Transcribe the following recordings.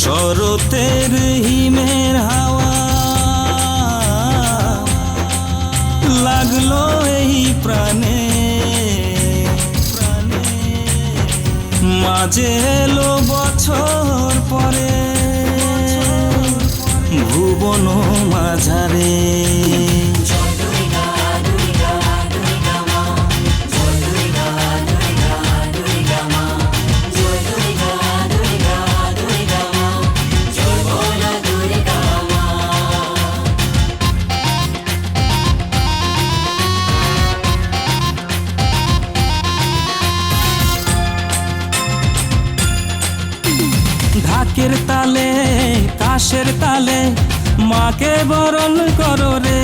শরতের হিমের হাওয়া লাগলো এই প্রাণে, মাঝে এলো বছর পরে ভুবন মাঝারে। ঢাকের তালে কাশের তালে মাকে বরণ করো রে,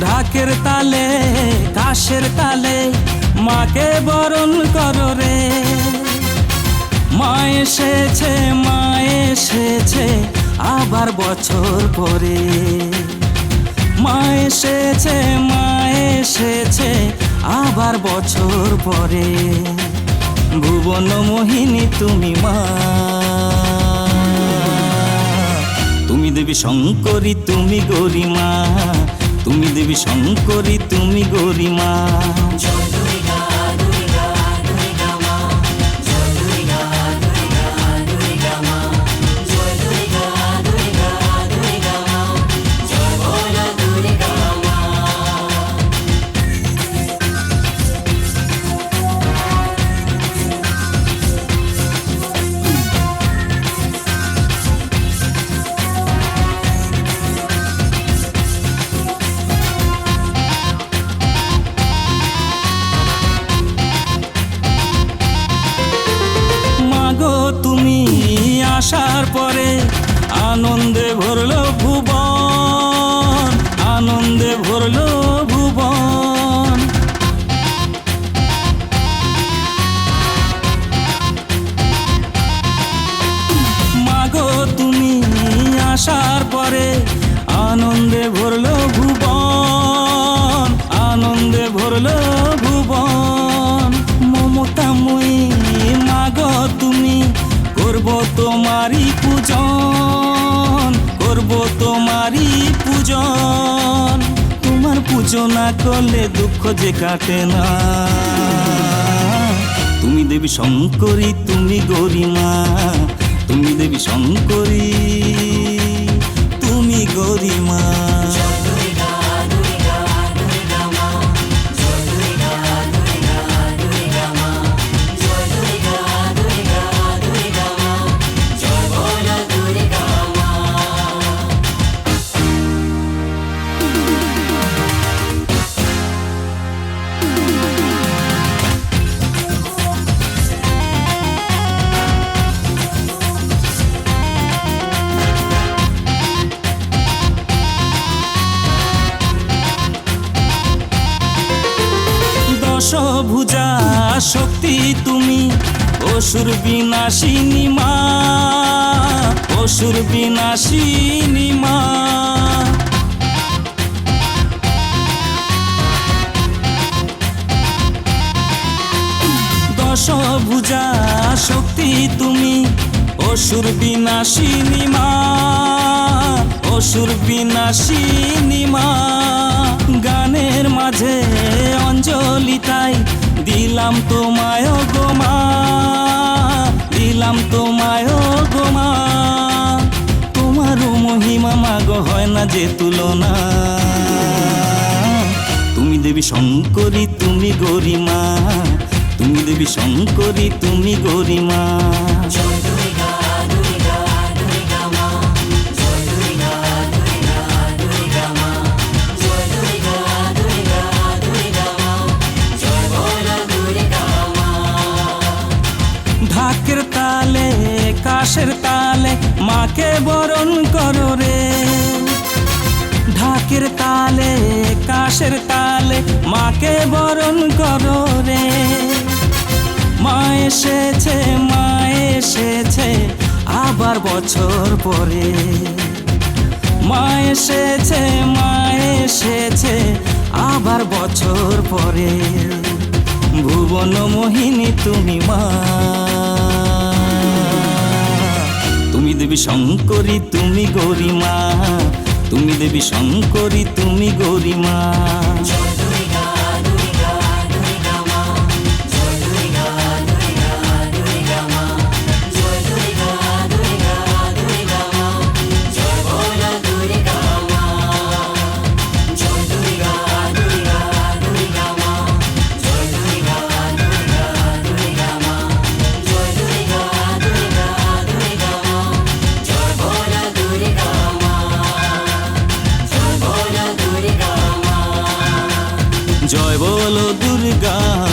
ঢাকের তালে কাশের তালে মাকে বরণ করো রে। মা এসেছে মা এসেছে আবার বছর পরে, মা এসেছে মা এসেছে আবার বছর পরে। ভুবন মোহিনী তুমি মা, তুমি দেবী শঙ্করী তুমি গরিমা, তুমি দেবী শঙ্করী তুমি গরিমা। তুমি আসার পরে আনন্দে ভরলো ভুবন, আনন্দে ভরলো ভুবন। মাগো তুমি আসার পরে আনন্দে ভরলো ভুবন, আনন্দে ভরলো ভুবন। মমতাময়ী মাগো তুমি করব তোমারি পূজন, করব তোমারি পূজন। তোমার পুজো না করলে দুঃখ যে কাটে না। তুমি দেবী শঙ্করী তুমি গরিমা, তুমি দেবী শঙ্করী তুমি গরিমা। দশভুজা শক্তি তুমি অসুর বিনাশিনী মা, অসুর বিনাশিনী মা। দশভুজা শক্তি তুমি অসুর বিনাশিনী মা, অসুর বিনাশিনী মা। গানের মাঝে অঞ্জলি তাই দিলাম তোমায় গো মা, দিলাম তোমায় গো মা। তোমারও মহিমা মাগো হয় না যে তুলনা। তুমি দেবী শঙ্করী তুমি গরিমা, তুমি দেবী শঙ্করী তুমি গরিমা। ঢাকের তালে কাশের তালে মাকে বরণ করো রে, ঢাকের তালে কাশের তালে মাকে বরণ করো রে। মা এসেছে মা এসেছে আবার বছর পরে, মা এসেছে মা এসেছে আবার বছর পরে। ভুবন মোহিনী তুমি মা, দেবী শঙ্করী তুমি গরিমা, তুমি দেবী শঙ্করী তুমি গরিমা। জয় বলো দুর্গা